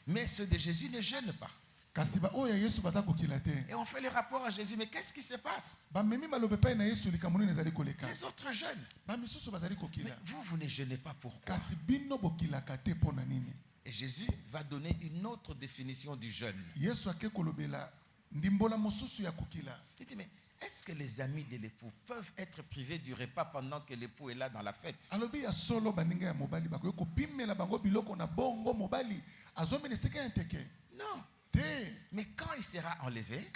Mais ceux de Jésus ne jeûnent pas. Et on fait le rapport à Jésus, mais qu'est-ce qui se passe? Les autres jeûnent. Mais vous ne jeûnez pas, pourquoi? Et Jésus va donner une autre définition du jeûne. Il dit, mais est-ce que les amis de l'époux peuvent être privés du repas pendant que l'époux est là dans la fête? Non. Mais quand il sera enlevé,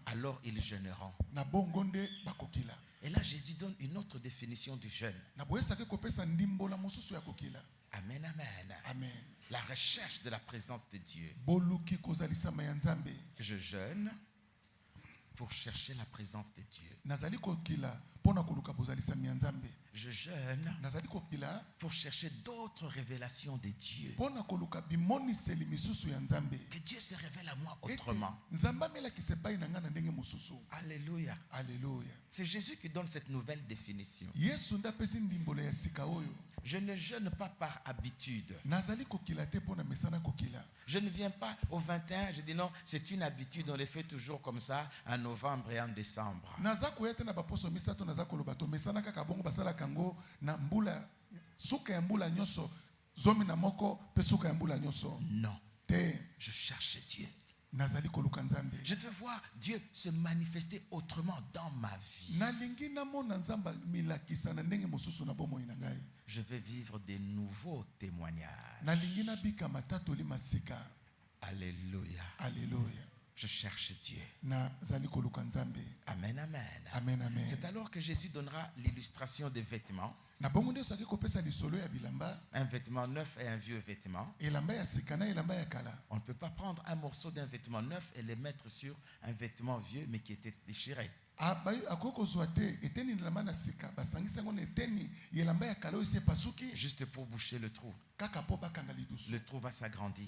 alors ils jeûneront. Et là, Jésus donne une autre définition du jeûne. Amen, amen. Amen. La recherche de la présence de Dieu. Je jeûne pour chercher la présence de Dieu. Je jeûne pour chercher d'autres révélations de Dieu. Que Dieu se révèle à moi autrement. Alléluia. Alléluia. C'est Jésus qui donne cette nouvelle définition. Je ne jeûne pas par habitude. Je ne viens pas au 21, je dis non, c'est une habitude, on le fait toujours comme ça, en novembre et en décembre. Non. Je cherche Dieu. Je veux voir Dieu se manifester autrement dans ma vie. Je veux vivre des nouveaux témoignages. Alléluia. Alléluia. Je cherche Dieu. Amen, amen. Amen, amen. C'est alors que Jésus donnera l'illustration des vêtements. Un vêtement neuf et un vieux vêtement. On ne peut pas prendre un morceau d'un vêtement neuf et le mettre sur un vêtement vieux mais qui était déchiré. Juste pour boucher le trou. Le trou va s'agrandir.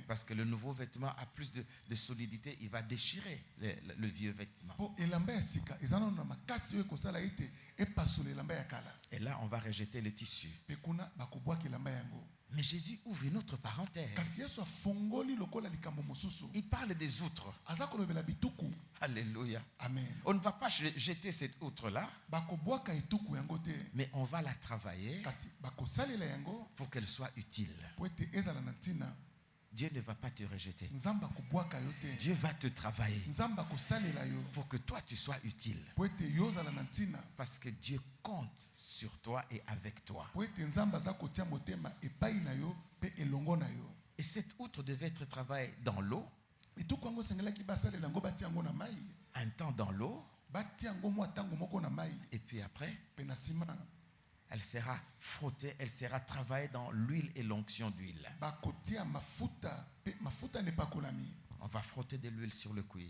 Parce que le nouveau vêtement a plus de solidité, il va déchirer le vieux vêtement. Et là, on va rejeter le tissu. Mais Jésus ouvre une autre parenthèse. Il parle des outres. Alléluia. Amen. On ne va pas jeter cette outre-là, mais on va la travailler pour qu'elle soit utile. Dieu ne va pas te rejeter. Dieu va te travailler pour que toi tu sois utile. Parce que Dieu compte sur toi et avec toi. Et cette outre devait être travaillée dans l'eau. Un temps dans l'eau. Et puis après, elle sera frottée, elle sera travaillée dans l'huile et l'onction d'huile. On va frotter de l'huile sur le cuir.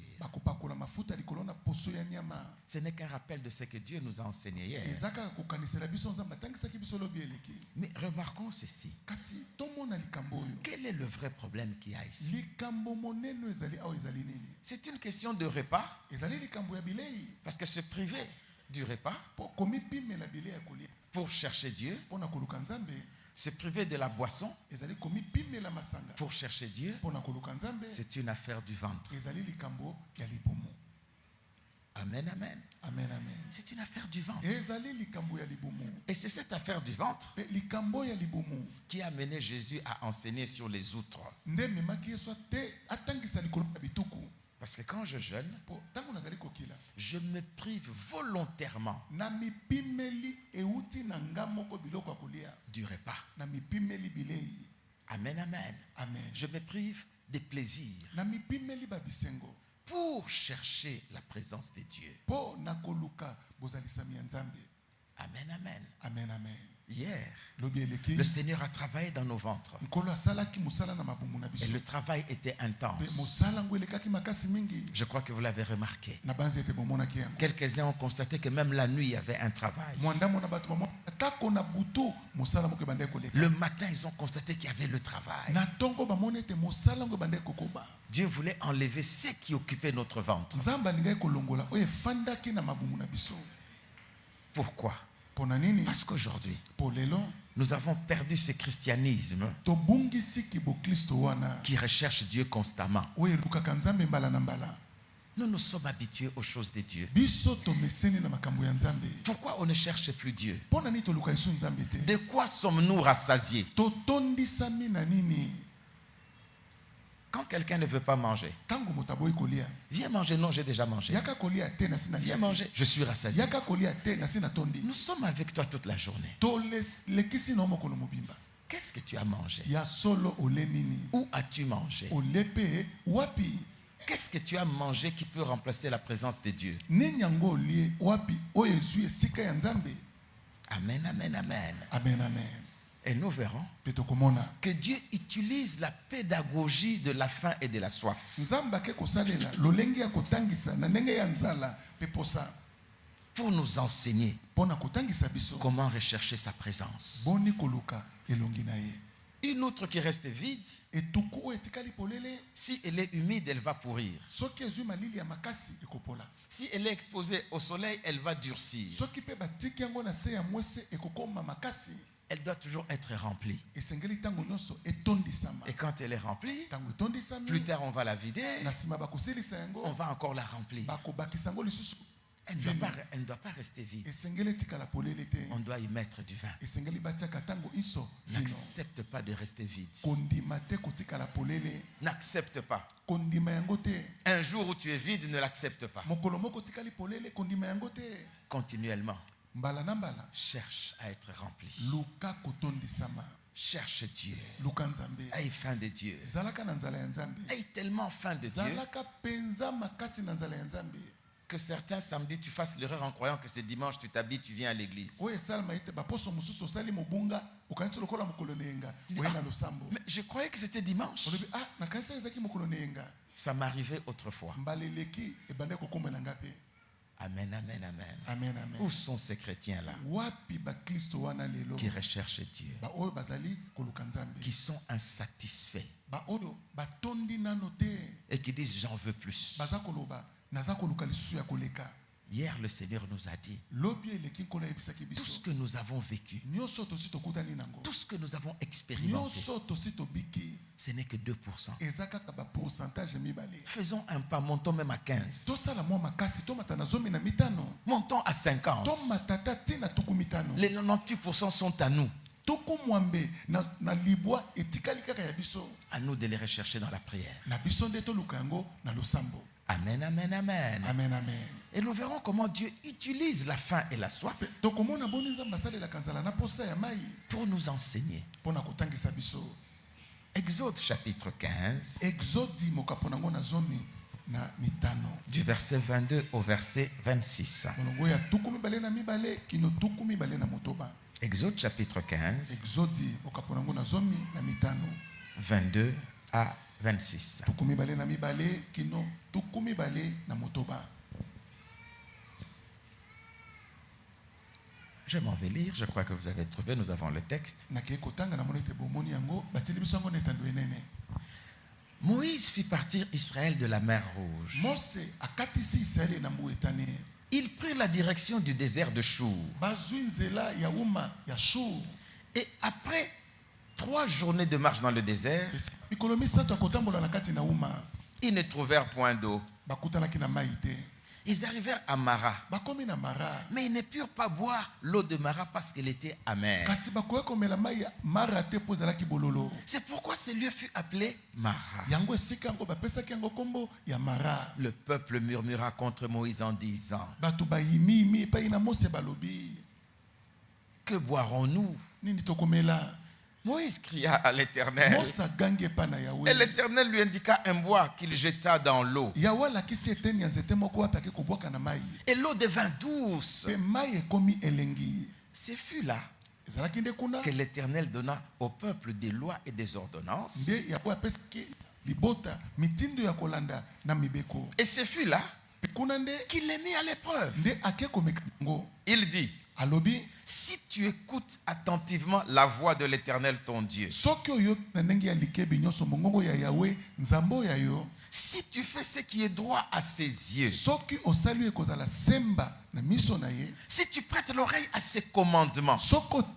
Ce n'est qu'un rappel de ce que Dieu nous a enseigné hier. Mais remarquons ceci. Quel est le vrai problème qu'il y a ici? C'est une question de repas. Parce que se priver du repas pour chercher Dieu, se priver de la boisson pour chercher Dieu, c'est une affaire du ventre. Amen, amen. Amen, amen. C'est une affaire du ventre. Et c'est cette affaire du ventre qui a mené Jésus à enseigner sur les outres. Parce que quand je jeûne, je me prive volontairement du repas. Amen, amen. Je me prive des plaisirs pour chercher la présence de Dieu. Amen, amen. Amen, amen. Hier, le Seigneur a travaillé dans nos ventres. Et le travail était intense. Je crois que vous l'avez remarqué. Quelques-uns ont constaté que même la nuit, il y avait un travail. Le matin, ils ont constaté qu'il y avait le travail. Dieu voulait enlever ce qui occupait notre ventre. Pourquoi? Parce qu'aujourd'hui, nous avons perdu ce christianisme qui recherche Dieu constamment. Nous nous sommes habitués aux choses de Dieu. Pourquoi on ne cherche plus Dieu? De quoi sommes-nous rassasiés? Quand quelqu'un ne veut pas manger, viens manger. Non, j'ai déjà mangé. Viens manger, je suis rassasié. Nous sommes avec toi toute la journée. Qu'est-ce que tu as mangé? Où as-tu mangé? Qu'est-ce que tu as mangé qui peut remplacer la présence de Dieu? Amen, amen, amen. Amen, amen. Et nous verrons que Dieu utilise la pédagogie de la faim et de la soif pour nous enseigner comment rechercher sa présence. Une autre qui reste vide, si elle est humide, elle va pourrir. Si elle est exposée au soleil, elle va durcir. Elle doit toujours être remplie. Et quand elle est remplie, plus tard on va la vider, on va encore la remplir. Elle ne doit pas rester vide. On doit y mettre du vin. N'accepte pas de rester vide. N'accepte pas. Un jour où tu es vide, ne l'accepte pas. Continuellement. Cherche à être rempli. Cherche Dieu. Aie faim de Dieu. Aie tellement faim de Dieu que certains samedis tu fasses l'erreur en croyant que c'est dimanche, tu t'habilles, tu viens à l'église. Mais je croyais que c'était dimanche. Ça m'arrivait autrefois. Amen, amen, amen. Amen, amen. Où sont ces chrétiens-là qui recherchent Dieu, qui sont insatisfaits et qui disent j'en veux plus? Hier, le Seigneur nous a dit tout ce que nous avons vécu, tout ce que nous avons expérimenté, ce n'est que 2%. Faisons un pas, montons même à 15. Montons à 50. Les 98% sont à nous. À nous de les rechercher dans la prière. Amen, amen, amen. Amen, amen. Et nous verrons comment Dieu utilise la faim et la soif pour nous enseigner. Exode chapitre 15, du verset 22 au verset 26. Exode chapitre 15, 22 à 26. Je m'en vais lire, je crois que vous avez trouvé, nous avons le texte. Moïse fit partir Israël de la mer Rouge. Il prit la direction du désert de Chour. Et après 3 journées de marche dans le désert, ils ne trouvèrent point d'eau. Ils arrivèrent à Mara. Mais ils ne purent pas boire l'eau de Mara parce qu'elle était amère. C'est pourquoi ce lieu fut appelé Mara. Le peuple murmura contre Moïse en disant: que boirons-nous? Moïse cria à l'Éternel. Et l'Éternel lui indiqua un bois qu'il jeta dans l'eau. Et l'eau devint douce. Ce fut là que l'Éternel donna au peuple des lois et des ordonnances. Et ce fut là qu'il les mit à l'épreuve. Il dit: si tu écoutes attentivement la voix de l'Éternel ton Dieu, Si tu fais ce qui est droit à ses yeux, si si tu prêtes l'oreille à ses commandements,